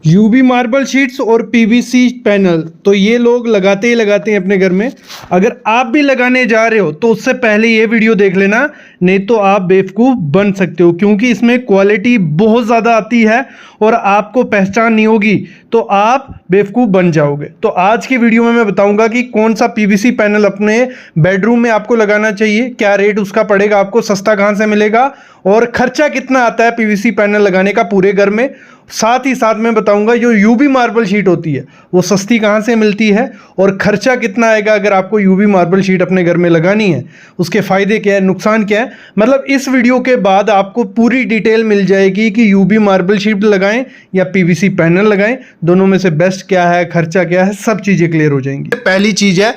UV marble sheets और PVC panel तो ये लोग लगाते ही लगाते हैं अपने घर में। अगर आप भी लगाने जा रहे हो तो उससे पहले ये वीडियो देख लेना, नहीं तो आप बेवकूफ़ बन सकते हो, क्योंकि इसमें क्वालिटी बहुत ज़्यादा आती है और आपको पहचान नहीं होगी तो आप बेवकूफ़ बन जाओगे। तो आज की वीडियो में मैं बताऊंगा कि कौन सा पीवीसी पैनल अपने बेडरूम में आपको लगाना चाहिए, क्या रेट उसका पड़ेगा, आपको सस्ता कहाँ से मिलेगा और खर्चा कितना आता है पीवीसी पैनल लगाने का पूरे घर में। साथ ही साथ मैं बताऊंगा जो यूवी मार्बल शीट होती है वो सस्ती कहाँ से मिलती है और खर्चा कितना आएगा अगर आपको यूवी मार्बल शीट अपने घर में लगानी है, उसके फ़ायदे क्या है, नुकसान क्या है। मतलब इस वीडियो के बाद आपको पूरी डिटेल मिल जाएगी कि यूवी मार्बल शीट लगाएं या पीवीसी पैनल लगाएं, दोनों में से बेस्ट क्या है, खर्चा क्या है, सब चीज़ें क्लियर हो जाएंगी। पहली चीज़ है,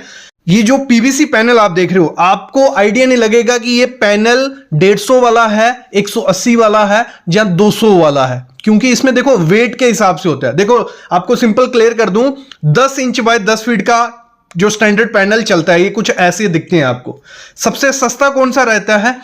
ये जो पीवीसी पैनल आप देख रहे हो, आपको आइडिया नहीं लगेगा कि ये पैनल 150 वाला है, 180 वाला है या 200 वाला है, क्योंकि इसमें देखो वेट के हिसाब से होता है। देखो आपको सिंपल क्लियर कर दूं, 10 इंच बाय 10 फीट का जो स्टैंडर्ड पैनल चलता है ये कुछ ऐसे दिखते हैं आपको। सबसे सस्ता कौन सा रहता है,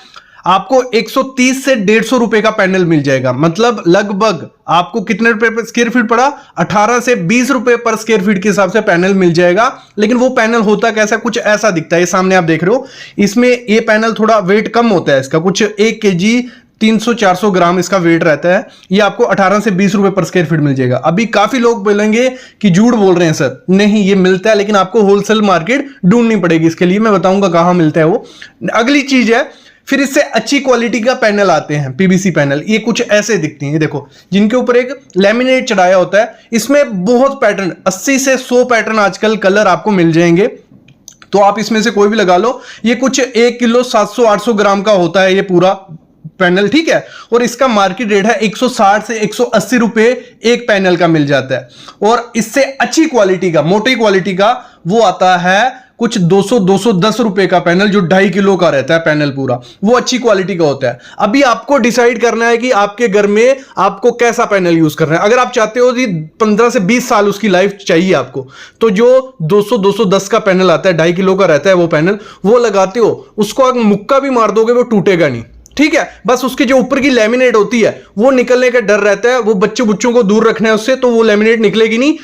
आपको 130 से 150 रुपए का पैनल मिल जाएगा। मतलब लगभग आपको कितने रुपए पर स्क्वायर फीट पड़ा, 18 से 20 रुपए पर स्क्वायर फीट के हिसाब से पैनल मिल जाएगा। लेकिन वो पैनल होता कैसा, कुछ ऐसा दिखता है। ये सामने आप देख रहे हो, इसमें ये पैनल थोड़ा वेट कम होता है, इसका कुछ 1 kg 300-400 ग्राम इसका वेट रहता है। ये आपको 18 से 20 रुपए पर स्क्वायर फीट मिल जाएगा। अभी काफी लोग बोलेंगे कि झूठ बोल रहे हैं सर, नहीं ये मिलता है, लेकिन आपको होलसेल मार्केट ढूंढनी पड़ेगी। इसके लिए मैं बताऊंगा कहां मिलता है वो। अगली चीज है, फिर इससे अच्छी क्वालिटी का पैनल आते हैं पीवीसी पैनल। ये कुछ ऐसे दिखती हैं, देखो, जिनके ऊपर एक लैमिनेट चढ़ाया होता है। इसमें बहुत पैटर्न, 80 से 100 पैटर्न आजकल कलर आपको मिल जाएंगे, तो आप इसमें से कोई भी लगा लो। ये कुछ 1 किलो 700-800 ग्राम का होता है ये पूरा पैनल, ठीक है। और इसका मार्केट रेट है 160 से 180 रुपए एक पैनल का मिल जाता है। और इससे अच्छी क्वालिटी का, मोटी क्वालिटी का वो आता है कुछ 200-210 रुपए का पैनल, जो 2.5 किलो का रहता है पैनल पूरा, वो अच्छी क्वालिटी का होता है। अभी आपको डिसाइड करना है कि आपके घर में आपको कैसा पैनल यूज करना है। अगर आप चाहते हो कि 15 से 20 साल उसकी लाइफ चाहिए आपको, तो जो 200-210 का पैनल आता है, 2.5 किलो का रहता है वो पैनल, वो लगाते हो। उसको अगर मुक्का भी मार दोगे वो टूटेगा नहीं, ठीक है। बस उसके जो ऊपर की लेमिनेट होती है वो निकलने का डर रहता है, वो बच्चों को दूर रखना है उससे, तो वो लेमिनेट निकलेगी नहीं।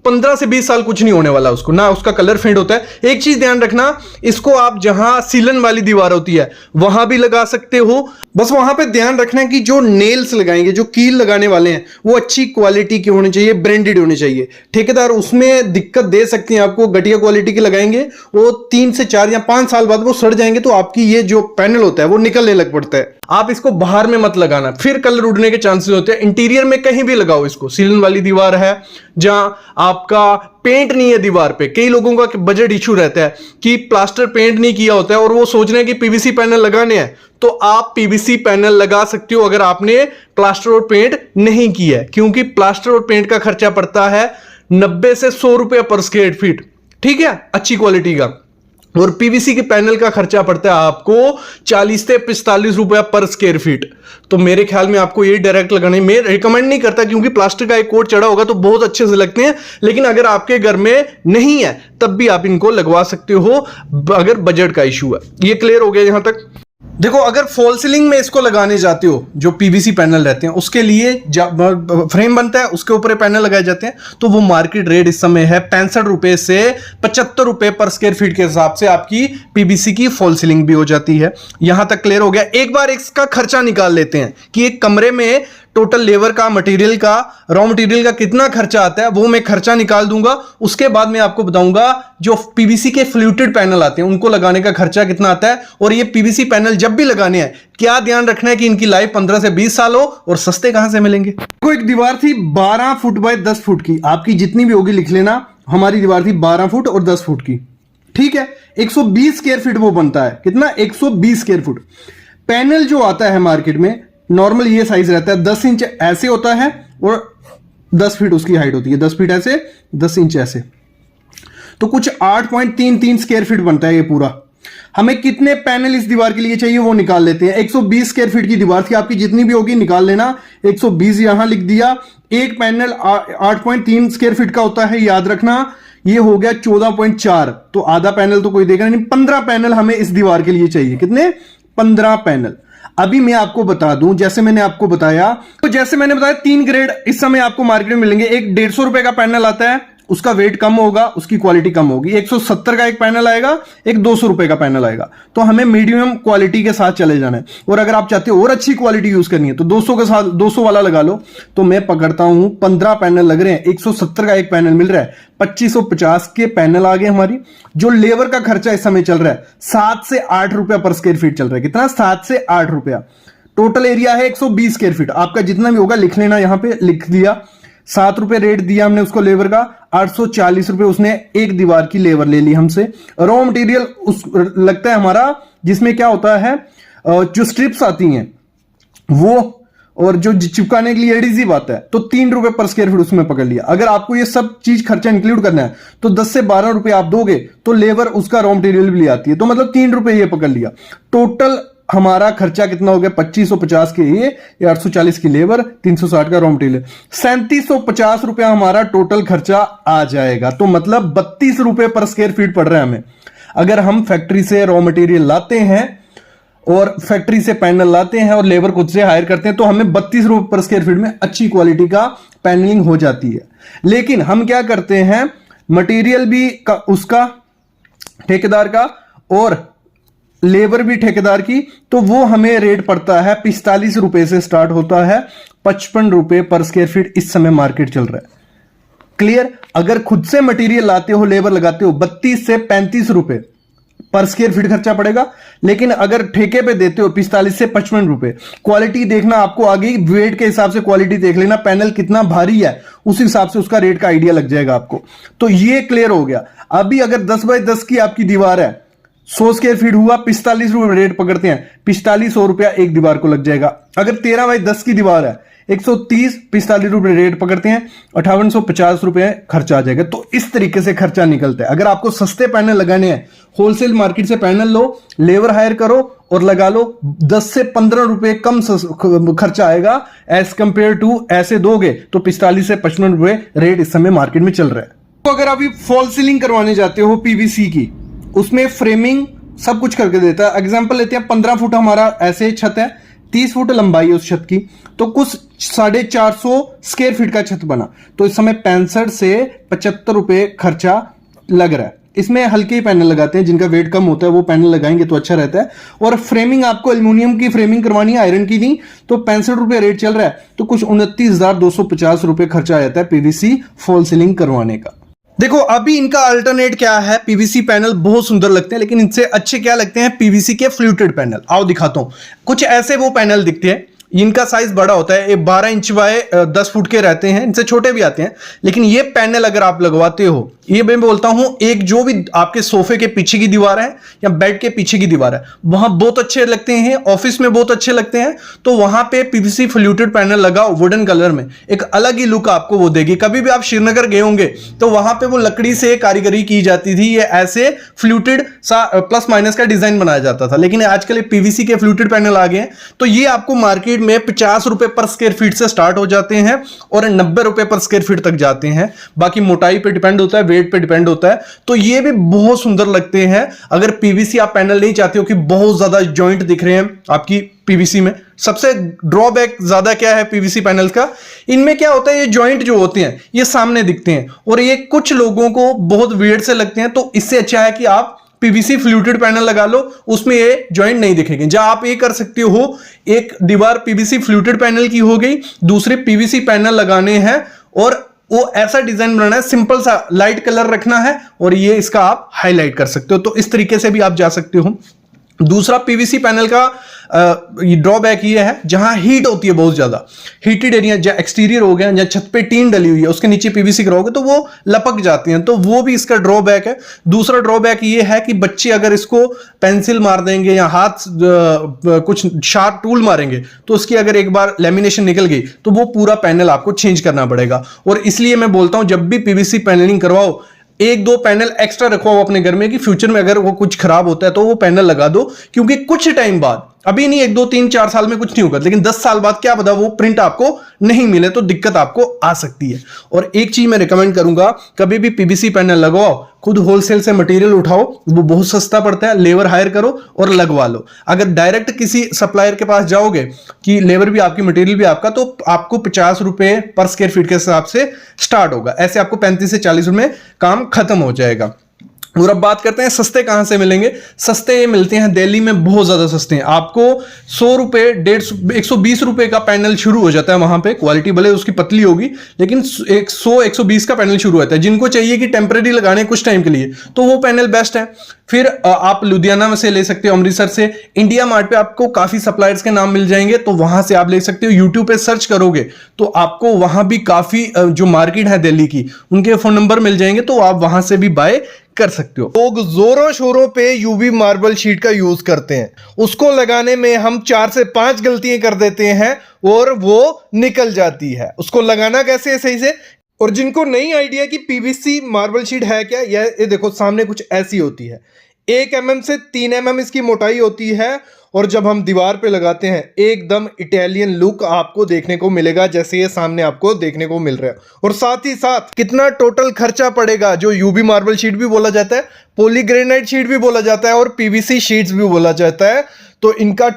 15 से 20 साल कुछ नहीं होने वाला उसको, ना उसका कलर फेड होता है। एक चीज ध्यान रखना, इसको आप जहां सीलन वाली दीवार होती है वहां भी लगा सकते हो। बस वहां पे ध्यान रखना कि जो नेल्स लगाएंगे, जो कील लगाने वाले हैं, वो अच्छी क्वालिटी के होने चाहिए, ब्रांडेड होने चाहिए। ठेकेदार उसमें दिक्कत दे सकते हैं आपको, घटिया क्वालिटी के लगाएंगे, वो 3 से 4 या 5 साल बाद वो सड़ जाएंगे, तो आपकी ये जो पैनल होता है वो निकलने लग पड़ता है। आप इसको बाहर में मत लगाना, फिर कलर उड़ने के चांसेस होते हैं। इंटीरियर में कहीं भी लगाओ इसको, सीलन वाली दीवार है, जहां आपका पेंट नहीं है दीवार पे। कई लोगों का बजट इशू रहता है कि प्लास्टर पेंट नहीं किया होता है और वो सोच रहे हैं कि पीवीसी पैनल लगाने हैं, तो आप पीवीसी पैनल लगा सकते हो अगर आपने प्लास्टर और पेंट नहीं किया है, क्योंकि प्लास्टर और पेंट का खर्चा पड़ता है 90 से 100 रुपए पर स्क्वायर फीट, ठीक है, अच्छी क्वालिटी का। और पीवीसी के पैनल का खर्चा पड़ता है आपको 40 से 45 रुपया पर स्क्वायर फीट। तो मेरे ख्याल में आपको ये डायरेक्ट लगाने मैं रिकमेंड नहीं करता, क्योंकि प्लास्टिक का एक कोट चढ़ा होगा तो बहुत अच्छे से लगते हैं, लेकिन अगर आपके घर में नहीं है तब भी आप इनको लगवा सकते हो अगर बजट का इशू है। ये क्लियर हो गया यहां तक। देखो, अगर फॉल सीलिंग में इसको लगाने जाते हो, जो पीवीसी पैनल रहते हैं, उसके लिए फ्रेम बनता है, उसके ऊपर पैनल लगाए जाते हैं, तो वो मार्केट रेट इस समय है 65 रुपए से 75 रुपए पर स्क्वायर फीट के हिसाब से आपकी पीवीसी की फॉल सीलिंग भी हो जाती है। यहां तक क्लियर हो गया। एक बार इसका खर्चा निकाल लेते हैं कि एक कमरे में टोटल लेबर का, मटेरियल का, रॉ मटेरियल का कितना खर्चा आता है, वो मैं खर्चा निकाल दूंगा। उसके बाद मैं आपको बताऊंगा जो पीवीसी के फ्लूटेड पैनल आते हैं उनको लगाने का खर्चा कितना आता है। और ये पीवीसी पैनल जब भी लगाने हैं, क्या ध्यान रखना है कि इनकी लाइफ 15 से 20 साल हो। और सस्ते कहां से मिलेंगे। देखो, एक दीवार थी 12 फुट बाय 10 फुट की, आपकी जितनी भी होगी लिख लेना। हमारी दीवार थी 12 फुट और 10 फुट की, ठीक है। 120 स्क्वायर फीट वो बनता है, कितना, 120 स्क्वायर फुट। पैनल जो आता है मार्केट में नॉर्मल ये साइज रहता है, 10 इंच ऐसे होता है और 10 फीट उसकी हाइट होती है, 10 फीट ऐसे, 10 इंच ऐसे, तो कुछ 8.33 स्क्वायर फीट बनता है ये पूरा। हमें कितने पैनल इस दीवार के लिए चाहिए वो निकाल लेते हैं। 120 स्क्वायर फीट की दीवार थी आपकी, जितनी भी होगी निकाल लेना। 120 यहां लिख दिया। एक पैनल 8.3 स्क्वायर फीट का होता है, याद रखना। ये हो गया 14.4, तो आधा पैनल तो कोई देगा नहीं। 15 पैनल हमें इस दीवार के लिए चाहिए। कितने, 15 पैनल। अभी मैं आपको बता दूं, जैसे मैंने आपको बताया, तो जैसे मैंने बताया 3 ग्रेड इस समय आपको मार्केट में मिलेंगे। एक 150 रुपए का पैनल आता है, उसका वेट कम होगा, उसकी क्वालिटी कम होगी। 170 का एक पैनल आएगा, एक 200 रुपए का पैनल आएगा। तो हमें मीडियम क्वालिटी के साथ चले जाना है। और अगर आप चाहते हो और अच्छी क्वालिटी यूज करनी है तो 200 के साथ 200 वाला लगा लो। तो मैं पकड़ता हूं 15 पैनल लग रहे हैं, 170 का एक पैनल मिल रहा है, 2550 के पैनल आ गए हमारी। जो लेबर का खर्चा इस समय चल रहा है 7 से 8 रुपया पर स्क्वायर फीट चल रहा है। कितना? 7 से 8 रुपया। टोटल एरिया है 120 स्क्वायर फीट। आपका जितना भी होगा लिख लेना, यहां पे लिख दिया। 7 रुपए रेट दिया हमने उसको लेबर का, 840 रुपए उसने एक दीवार की लेबर ले ली हमसे। रॉ मटेरियल उस लगता है हमारा, जिसमें क्या होता है जो स्ट्रिप्स आती हैं वो, और जो चिपकाने के लिए एडहेसिव आता है, तो 3 रुपए पर स्क्वायर फीट उसमें पकड़ लिया। अगर आपको ये सब चीज खर्चा इंक्लूड करना है तो 10 से 12 रुपए आप दोगे तो लेबर उसका रॉ मटेरियल भी ले आती है। तो मतलब 3 रुपए ये पकड़ लिया। टोटल हमारा खर्चा कितना हो गया? 2550 के ये 840 की लेबर, 360 का रॉ मटेरियल, 3750 रुपया हमारा टोटल खर्चा आ जाएगा। तो मतलब 32 रुपए पर स्क्वायर फीट पड़ रहा है हमें। अगर हम फैक्ट्री से रॉ मटेरियल लाते हैं और फैक्ट्री से पैनल लाते हैं और लेबर खुद से हायर करते हैं तो हमें 32 रुपए पर स्क्वायर फीट में अच्छी क्वालिटी का पैनलिंग हो जाती है। लेकिन हम क्या करते हैं, मटेरियल भी उसका ठेकेदार का और लेबर भी ठेकेदार की, तो वो हमें रेट पड़ता है 45 रुपए से स्टार्ट होता है, 55 रुपए पर स्क्वायर फीट इस समय मार्केट चल रहा है। क्लियर? अगर खुद से मटेरियल लाते हो, लेबर लगाते हो, 32 से 35 रुपए पर स्क्वायर फीट खर्चा पड़ेगा। लेकिन अगर ठेके पे देते हो 45 से 55 रुपए। क्वालिटी देखना आपको आ गई, वेट के हिसाब से क्वालिटी देख लेना, पैनल कितना भारी है उस हिसाब से उसका रेट का आइडिया लग जाएगा आपको। तो ये क्लियर हो गया। अभी अगर 10 बाय 10 की आपकी दीवार है, 100 स्क्वायर फीट हुआ, 45 रुपए रेट पकड़ते हैं, 4500 रुपया एक दीवार को लग जाएगा। अगर 13 बाय 10 की दीवार है, 130, 45 रुपए रेट पकड़ते हैं, 5850 रुपए खर्चा आ जाएगा। तो इस तरीके से खर्चा निकलता है। अगर आपको सस्ते पैनल लगाने हैं, होलसेल मार्केट से पैनल लो, लेबर हायर करो और लगा लो, 10 से 15 रुपए कम खर्चा आएगा एज कंपेयर टू ऐसे दोगे तो 45 से 55 रुपए रेट इस समय मार्केट में चल रहा है। तो अगर अभी फॉल सीलिंग करवाने जाते हो पीवीसी की, उसमें फ्रेमिंग सब कुछ करके देता है। एग्जांपल लेते हैं, 15 फुट हमारा ऐसे छत है, 30 फुट लंबाई है उस छत की, तो कुछ 450 स्क्वायर फीट का छत बना। तो इस समय 65 से 75 रुपए खर्चा लग रहा है। इसमें हल्के ही पैनल लगाते हैं, जिनका वेट कम होता है वो पैनल लगाएंगे तो अच्छा रहता है। और फ्रेमिंग आपको एल्यूमिनियम की फ्रेमिंग करवानी है, आयरन की नहीं, तो 65 रुपए रेट चल रहा है। तो कुछ 29,250 रुपए खर्चा आ जाता है पीवीसी फॉल सीलिंग करवाने का। देखो अभी इनका अल्टरनेट क्या है, पीवीसी पैनल बहुत सुंदर लगते हैं, लेकिन इनसे अच्छे क्या लगते हैं पीवीसी के फ्लूटेड पैनल। आओ दिखाता हूं। कुछ ऐसे वो पैनल दिखते हैं, इनका साइज बड़ा होता है, ये 12 इंच बाय 10 फुट के रहते हैं, इनसे छोटे भी आते हैं। लेकिन ये पैनल अगर आप लगवाते हो, ये मैं बोलता हूं, एक जो भी आपके सोफे के पीछे की दीवार है या बेड के पीछे की दीवार है, वहां बहुत अच्छे लगते हैं, ऑफिस में बहुत अच्छे लगते हैं, तो वहां पे पीवीसी फ्लूटेड पैनल लगाओ वुडन कलर में, एक अलग ही लुक आपको वो देगी। कभी भी आप श्रीनगर गए होंगे तो वहां पे वो लकड़ी से कारीगरी की जाती थी, ये ऐसे फ्लूटेड सा प्लस माइनस का डिजाइन बनाया जाता था। लेकिन आजकल पीवीसी के फ्लूटेड पैनल आ गए हैं, तो ये आपको मार्केट में 50 रुपए पर स्क्वायर फीट से स्टार्ट हो जाते हैं और 90 रुपए पर स्क्वायर फीट तक जाते हैं। बाकी मोटाई पे डिपेंड होता है, वेट पे डिपेंड होता है। तो ये भी बहुत सुंदर लगते हैं। अगर पीवीसी आप पैनल नहीं चाहते हो कि बहुत ज्यादा जॉइंट दिख रहे हैं आपकी पीवीसी में, सबसे ड्रॉबैक ज्यादा क्या है पीवीसी पैनल का, इनमें क्या होता है, ये जॉइंट जो होते हैं ये सामने दिखते हैं और ये कुछ लोगों को बहुत वियर्ड से लगते हैं। तो इससे अच्छा है कि आप पीवीसी फ्लूटेड पैनल लगा लो, उसमें ये जॉइंट नहीं दिखेंगे। जहां आप ये कर सकते हो, एक दीवार पीवीसी फ्लूटेड पैनल की हो गई, दूसरे पीवीसी पैनल लगाने हैं और वो ऐसा डिजाइन बनाना है, सिंपल सा लाइट कलर रखना है और ये इसका आप हाईलाइट कर सकते हो। तो इस तरीके से भी आप जा सकते हो। दूसरा पीवीसी पैनल का ड्रॉबैक ये है, जहां हीट होती है बहुत ज्यादा, हीटेड एरिया जहां एक्सटीरियर हो गया, जहां छत पे टीन डली हुई है उसके नीचे पीवीसी कराओगे तो वो लपक जाती हैं, तो वो भी इसका ड्रॉबैक है। दूसरा ड्रॉबैक ये है कि बच्चे अगर इसको पेंसिल मार देंगे या हाथ कुछ शार्प टूल मारेंगे तो उसकी अगर एक बार लेमिनेशन निकल गई तो वो पूरा पैनल आपको चेंज करना पड़ेगा। और इसलिए मैं बोलता हूं जब भी पीवीसी पैनलिंग करवाओ, 1-2 पैनल एक्स्ट्रा रखवाओ अपने घर में कि फ्यूचर में अगर वो कुछ खराब होता है तो वो पैनल लगा दो, क्योंकि कुछ टाइम बाद अभी नहीं, 1 2 3 4 साल में कुछ नहीं होगा, लेकिन 10 साल बाद क्या पता वो प्रिंट आपको नहीं मिले तो दिक्कत आपको आ सकती है। और एक चीज मैं रिकमेंड करूंगा, कभी भी पीवीसी पैनल लगवाओ, खुद होलसेल से मटेरियल उठाओ, वो बहुत सस्ता पड़ता है, लेबर हायर करो और लगवा लो। अगर डायरेक्ट किसी सप्लायर के पास जाओगे कि लेबर भी आपकी मटेरियल भी आपका, तो आपको 50 रुपए पर स्क्वायर फीट के हिसाब से स्टार्ट होगा, ऐसे आपको 35 से 40 रुपए काम खत्म हो जाएगा। और अब बात करते हैं सस्ते कहां से मिलेंगे। सस्ते मिलते हैं दिल्ली में, बहुत ज्यादा सस्ते हैं। आपको 100 रुपए 150 120 रुपए का पैनल शुरू हो जाता है वहां पे, क्वालिटी भले उसकी पतली होगी लेकिन 100 120 का पैनल शुरू होता है। जिनको चाहिए कि टेम्परेरी लगाने कुछ टाइम के लिए, तो वो पैनल बेस्ट है। फिर आप लुधियाना में से ले सकते हो, अमृतसर से। इंडिया मार्ट पे आपको काफी सप्लायर्स के नाम मिल जाएंगे, तो वहां से आप ले सकते हो। यूट्यूब पे सर्च करोगे तो आपको वहां भी काफी जो मार्केट है दिल्ली की, उनके फोन नंबर मिल जाएंगे, तो आप वहां से भी बाय कर सकते हो। लोग जोरों शोरों पे यूवी मार्बल शीट का यूज करते हैं, उसको लगाने में हम 4 से 5 गलतियां कर देते हैं और वो निकल जाती है। उसको लगाना कैसे है सही से। और जिनको नहीं आइडिया कि पीवीसी मार्बल शीट है क्या, ये देखो सामने कुछ ऐसी होती है। 1 mm से 3 mm इसकी मोटाई होती है, और जब हम दीवार पे लगाते हैं एकदम इटालियन लुक आपको देखने को मिलेगा, जैसे ये सामने आपको देखने को मिल रहा है। और साथ ही साथ कितना टोटल खर्चा पड़ेगा, जो यूवी मार्बल शीट भी बोला जाता है, पॉलीग्रेनाइट शीट भी बोला जाता है और पीवीसी शीट्स भी बोला जाता है। तो इनका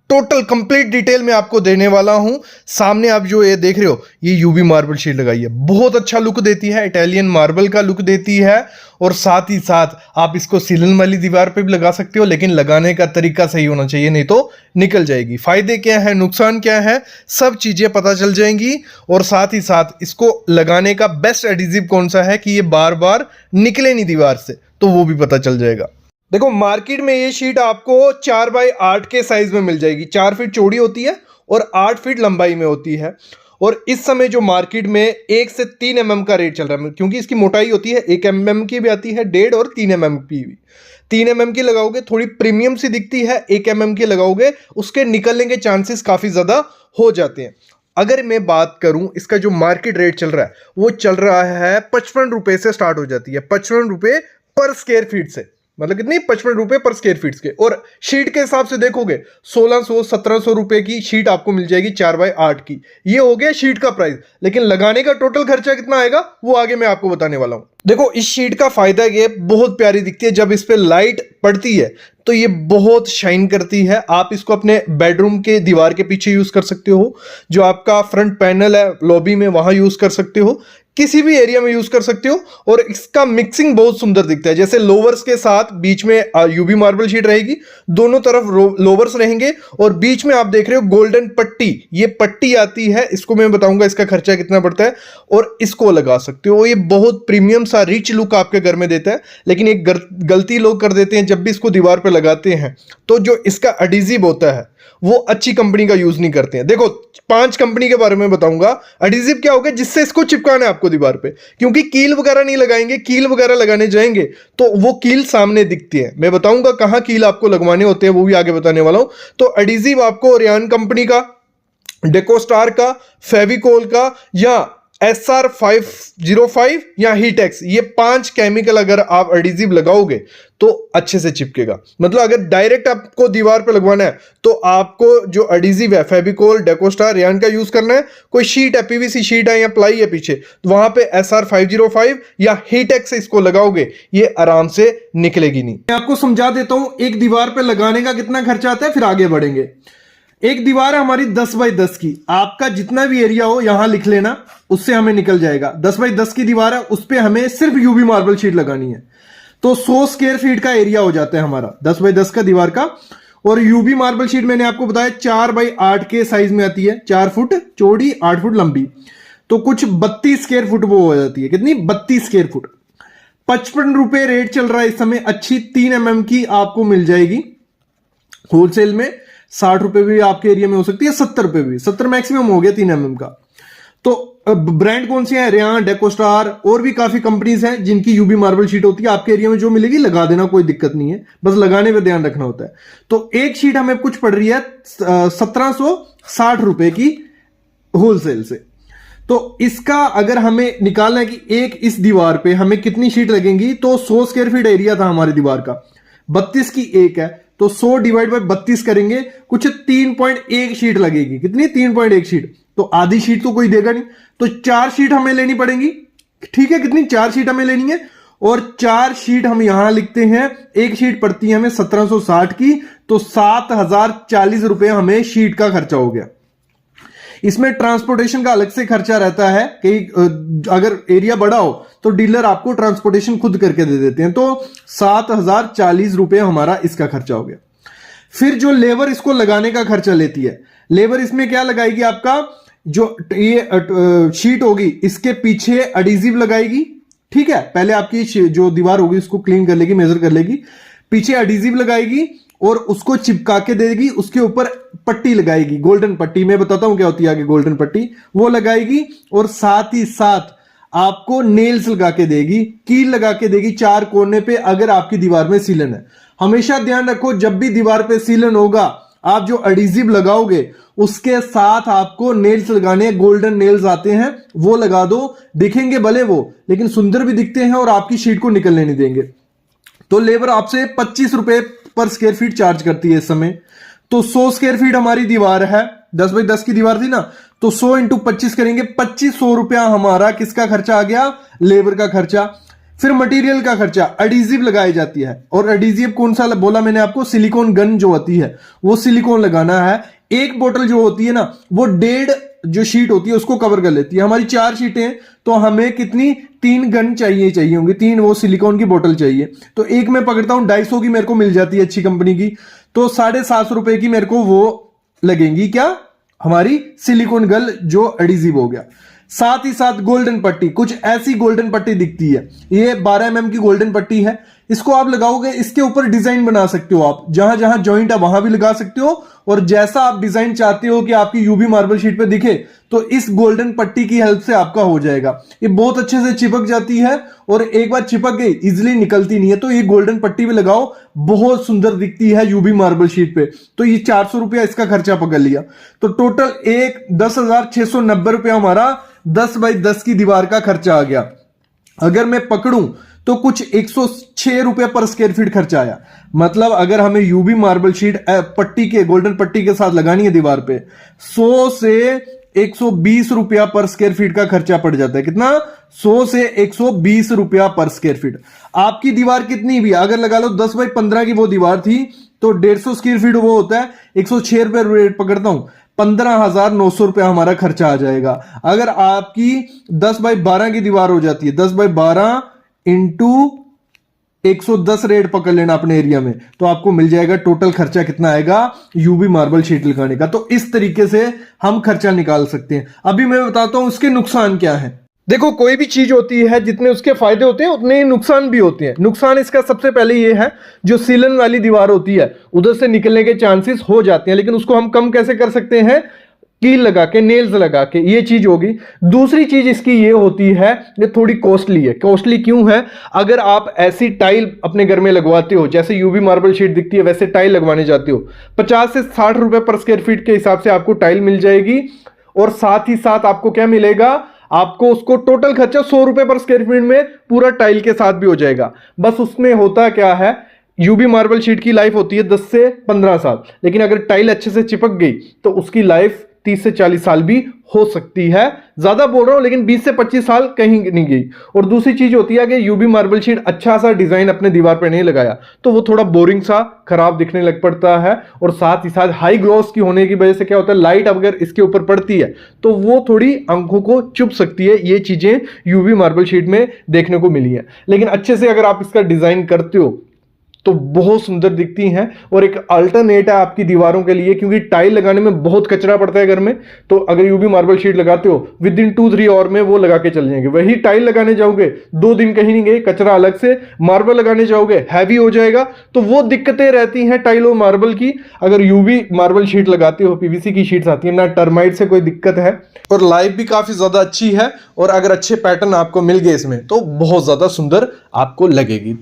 टोटल कंप्लीट डिटेल में आपको देने वाला हूं। सामने आप जो ये देख रहे हो, ये यूवी मार्बल शीट लगाई है, बहुत अच्छा लुक देती है, इटालियन मार्बल का लुक देती है। और साथ ही साथ आप इसको सीलन वाली दीवार पे भी लगा सकते हो, लेकिन लगाने का तरीका सही होना चाहिए, नहीं तो निकल जाएगी। फायदे क्या है, नुकसान क्या है, सब चीजें पता चल जाएंगी। और साथ ही साथ इसको लगाने का बेस्ट एडिजिव कौन सा है कि ये बार बार निकले नहीं दीवार से, तो वो भी पता चल जाएगा। देखो मार्केट में ये शीट आपको 4x8 के साइज में मिल जाएगी। 4 फीट चौड़ी होती है और 8 फीट लंबाई में होती है। और इस समय जो मार्केट में 1 से 3 mm का रेट चल रहा है, क्योंकि इसकी मोटाई होती है 1 mm की भी आती है, 1.5 और 3 mm की भी। 3 mm की लगाओगे थोड़ी प्रीमियम सी दिखती है, 1 mm की लगाओगे उसके निकलने के चांसेस काफ़ी ज़्यादा हो जाते हैं। अगर मैं बात करूं इसका जो मार्केट रेट चल रहा है, वो चल रहा है 55 रुपये से स्टार्ट हो जाती है। 55 रुपये पर स्क्वायर फीट से, मतलब कितनी, 55 रुपये पर स्क्वायर फीट के। और शीट के हिसाब से देखोगे 1600-1700 रुपए की शीट आपको मिल जाएगी 4x8 की। ये हो गया शीट का प्राइस, लेकिन लगाने का टोटल खर्चा कितना आएगा वो आगे मैं आपको बताने वाला हूं। देखो इस शीट का फायदा ये बहुत प्यारी दिखती है, जब इस पे लाइट पड़ती है तो ये बहुत शाइन करती है। आप इसको अपने बेडरूम के दीवार के पीछे यूज कर सकते हो, जो आपका फ्रंट पैनल है लॉबी में वहां यूज कर सकते हो, किसी भी एरिया में यूज कर सकते हो। और इसका मिक्सिंग बहुत सुंदर दिखता है, जैसे लोवर्स के साथ बीच में यूवी मार्बल शीट रहेगी, दोनों तरफ लोवर्स रहेंगे और बीच में आप देख रहे हो गोल्डन पट्टी, ये पट्टी आती है। इसको मैं बताऊंगा इसका खर्चा कितना पड़ता है, और इसको लगा सकते हो। ये बहुत प्रीमियम सा रिच लुक आपके घर में देता है। लेकिन एक गलती लोग कर देते हैं, जब भी इसको दीवार पे लगाते हैं तो जो इसका एडिजिव होता है वो अच्छी कंपनी का यूज नहीं करते हैं। देखो 5 कंपनी के बारे में बताऊंगा। एडिजिव क्या होगा, जिससे इसको चिपकाना है आपको दीवार पे, क्योंकि कील वगैरह नहीं लगाएंगे। कील वगैरह लगाने जाएंगे तो वो कील सामने दिखती है। मैं बताऊंगा कहां कील आपको लगवाने होते हैं, वो भी आगे बताने वाला हूं। तो एडिजिव आपको ओरियन कंपनी का, डेकोस्टार का, फेविकोल का, या SR 505 या हीटेक्स, ये 5 केमिकल अगर आप एडिजिव लगाओगे तो अच्छे से चिपकेगा। मतलब अगर डायरेक्ट आपको दीवार पे लगवाना है तो आपको जो एडिजिव है फेविकोल, डेकोस्टार, रियान का यूज करना है। कोई शीट है, पीवीसी शीट है या प्लाई है पीछे, तो वहां पे SR 505 या हीटेक्स से इसको लगाओगे, ये आराम से निकलेगी नहीं। मैं आपको समझा देता हूं एक दीवार पे लगाने का कितना खर्चा आता है, फिर आगे बढ़ेंगे। एक दीवार है हमारी 10x10 की, आपका जितना भी एरिया हो यहां लिख लेना, उससे हमें निकल जाएगा। 10x10 की दीवार है, उस पर हमें सिर्फ यूवी मार्बल शीट लगानी है, तो 100 स्क्वायर फीट का एरिया हो जाता है हमारा 10x10 का दीवार का। और यूवी मार्बल शीट मैंने आपको बताया 4x8 के साइज में आती है, 4 फुट चौड़ी, 8 फुट लंबी, तो कुछ 32 स्क्वायर फुट वो हो जाती है। कितनी, 32 स्क्वायर फुट। 55 रुपए रेट चल रहा है इस समय। अच्छी 3 mm की आपको मिल जाएगी होलसेल में। 60 रुपए भी आपके एरिया में हो सकती है, 70 रुपए भी, 70 मैक्सिमम हो गया 3 mm का। तो ब्रांड कौन सी है, रियान, डेकोस्टार, और भी काफी कंपनीज हैं जिनकी यूवी मार्बल शीट होती है। आपके एरिया में जो मिलेगी लगा देना, कोई दिक्कत नहीं है, बस लगाने पे ध्यान रखना होता है। तो एक शीट हमें कुछ पड़ रही है 1760 रुपए की होलसेल से। तो इसका अगर हमें निकालना है कि एक इस दीवार पे हमें कितनी शीट लगेंगी, तो 100 स्क्वायर फीट एरिया था हमारी दीवार का, 32 की एक है, तो 100 डिवाइड बाय 32 करेंगे, कुछ 3.1 शीट लगेगी। कितनी? 3.1 शीट। तो आधी शीट तो कोई देगा नहीं, तो 4 शीट हमें लेनी पड़ेगी। ठीक है, कितनी? 4 शीट हमें लेनी है, और 4 शीट हम यहां लिखते हैं। एक शीट पड़ती है हमें 1760 की, तो 7040 रुपए हमें शीट का खर्चा हो गया। इसमें ट्रांसपोर्टेशन का अलग से खर्चा रहता है कि अगर एरिया बड़ा हो तो डीलर आपको ट्रांसपोर्टेशन खुद करके दे देते हैं। तो 7040 रुपए हमारा इसका खर्चा हो गया। फिर जो लेबर इसको लगाने का खर्चा लेती है, लेबर इसमें क्या लगाएगी? आपका जो ये शीट होगी इसके पीछे एडिजिव लगाएगी। ठीक है, पहले आपकी जो दीवार होगी उसको क्लीन कर लेगी, मेजर कर लेगी, पीछे एडिजिव लगाएगी और उसको चिपका के देगी। उसके ऊपर पट्टी लगाएगी, गोल्डन पट्टी। मैं बताता हूं क्या होती है आगे गोल्डन पट्टी, वो लगाएगी। और साथ ही साथ आपको नेल्स लगा के देगी, कील लगा के देगी 4 कोने पे, अगर आपकी दीवार में सीलन है। हमेशा ध्यान रखो, जब भी दीवार पे सीलन होगा, आप जो एडिजिव लगाओगे उसके साथ आपको नेल्स लगाने, गोल्डन नेल्स आते हैं, वो लगा दो। दिखेंगे भले वो, लेकिन सुंदर भी दिखते हैं और आपकी शीट को निकलने नहीं देंगे। तो लेबर आपसे 25 रुपए पर स्क्वायर फीट चार्ज करती है इस समय। तो 100 स्क्वायर फीट हमारी दीवार है, 10 बाई 10 की दीवार थी ना, तो 100 इंटू 25 करेंगे, 2500 रुपया हमारा किसका खर्चा आ गया? लेबर का खर्चा। फिर मटेरियल का खर्चा, एडिजिव लगाई जाती है, और एडिजिव कौन सा बोला मैंने आपको? सिलिकॉन गन जो होती है वो सिलिकॉन लगाना है। एक बोतल जो होती है ना, वो 1.5 जो शीट होती है उसको कवर कर लेती है। हमारी 4 शीटें, तो हमें कितनी? 3 गन चाहिए होंगी, 3 वो सिलिकॉन की बोतल चाहिए। तो एक मैं पकड़ता हूं 250 की, मेरे को मिल जाती है अच्छी कंपनी की, तो 750 रुपए की मेरे को वो लगेंगी। क्या? हमारी सिलिकॉन गन जो एडिजिव हो गया। साथ ही साथ गोल्डन पट्टी, कुछ ऐसी गोल्डन पट्टी दिखती है, ये 12 mm की गोल्डन पट्टी है। इसको आप लगाओगे, इसके ऊपर डिजाइन बना सकते हो आप, जहां जहां जॉइंट है वहां भी लगा सकते हो, और जैसा आप डिजाइन चाहते हो कि आपकी यूवी मार्बल शीट पे दिखे, तो इस गोल्डन पट्टी की हेल्प से आपका हो जाएगा। ये बहुत अच्छे से चिपक जाती है, और एक बार चिपक गई इजिली निकलती नहीं है। तो ये गोल्डन पट्टी भी लगाओ, बहुत सुंदर दिखती है यूवी मार्बल शीट पे। तो ये 400 रुपया इसका खर्चा पकड़ लिया। तो टोटल 10,690 रुपया हमारा 10 बाई 10 की दीवार का खर्चा आ गया। अगर मैं पकड़ूं तो कुछ 106 रुपए पर स्क्वायर फीट खर्चा आया। मतलब अगर हमें यूवी मार्बल शीट पट्टी के, गोल्डन पट्टी के साथ लगानी है दीवार पे, 100 से 120 रुपया पर स्क्वायर फीट का खर्चा पड़ जाता है। कितना? 100 से 120 रुपया पर स्क्वायर फीट। आपकी दीवार कितनी भी, अगर लगा लो 10 बाई 15 की वो दीवार थी, तो 150 स्क्वायर फीट वो होता है, 106 रुपए रेट पकड़ता हूं, 15,900 रुपया हमारा खर्चा आ जाएगा। अगर आपकी 10 बाई 12 की दीवार हो जाती है, 10 बाई 12 इंटू 110 रेट पकड़ लेना अपने एरिया में, तो आपको मिल जाएगा टोटल खर्चा कितना आएगा यूवी मार्बल शीट लगाने का। तो इस तरीके से हम खर्चा निकाल सकते हैं। अभी मैं बताता हूं उसके नुकसान क्या है। देखो, कोई भी चीज होती है, जितने उसके फायदे होते हैं उतने ही नुकसान भी होते हैं। नुकसान इसका सबसे पहले ये है, जो सीलन वाली दीवार होती है उधर से निकलने के चांसेस हो जाते हैं, लेकिन उसको हम कम कैसे कर सकते हैं? कील लगा के, नेल्स लगा के, ये चीज होगी। दूसरी चीज इसकी ये होती है, ये थोड़ी कॉस्टली है। कॉस्टली क्यों है? अगर आप ऐसी टाइल अपने घर में लगवाते हो, जैसे यूवी मार्बल शीट दिखती है वैसे टाइल लगवाने जाते हो, 50 से 60 रुपए पर स्क्वायर फीट के हिसाब से आपको टाइल मिल जाएगी। और साथ ही साथ आपको क्या मिलेगा? आपको उसको टोटल खर्चा 100 रुपए पर स्क्वायर फीट में पूरा टाइल के साथ भी हो जाएगा। बस उसमें होता क्या है, यूवी मार्बल शीट की लाइफ होती है 10 से 15 साल, लेकिन अगर टाइल अच्छे से चिपक गई तो उसकी लाइफ 30 से 40 साल भी हो सकती है। ज्यादा बोल रहा हूं, लेकिन 20 से 25 साल कहीं नहीं गई। और दूसरी चीज होती है कि यूवी मार्बल शीट अच्छा सा डिजाइन अपने दीवार पर नहीं लगाया तो वो थोड़ा बोरिंग सा, खराब दिखने लग पड़ता है। और साथ ही साथ हाई ग्लॉस की होने की वजह से क्या होता है, लाइट अगर इसके ऊपर पड़ती है तो वो थोड़ी आंखों को चुभ सकती है। ये चीजें यूवी मार्बल शीट में देखने को मिली है। लेकिन अच्छे से अगर आप इसका डिजाइन करते हो तो बहुत सुंदर दिखती हैं, और एक अल्टरनेट है आपकी दीवारों के लिए, क्योंकि टाइल लगाने में बहुत कचरा पड़ता है घर में। तो अगर यूवी मार्बल शीट लगाते हो, विद इन 2-3 आवर में वो लगा के चल जाएंगे। वही टाइल लगाने जाओगे 2 दिन कहीं नहीं गए, कचरा अलग से। मार्बल लगाने जाओगे हैवी हो जाएगा। तो वो दिक्कतें रहती हैं टाइल और मार्बल की। अगर यूवी मार्बल शीट लगाते हो, पीवीसी की शीट्स आती है ना, टर्माइट से कोई दिक्कत है, और लाइफ भी काफी ज्यादा अच्छी है। और अगर अच्छे पैटर्न आपको मिल गए इसमें तो बहुत ज्यादा सुंदर आपको लगेगी।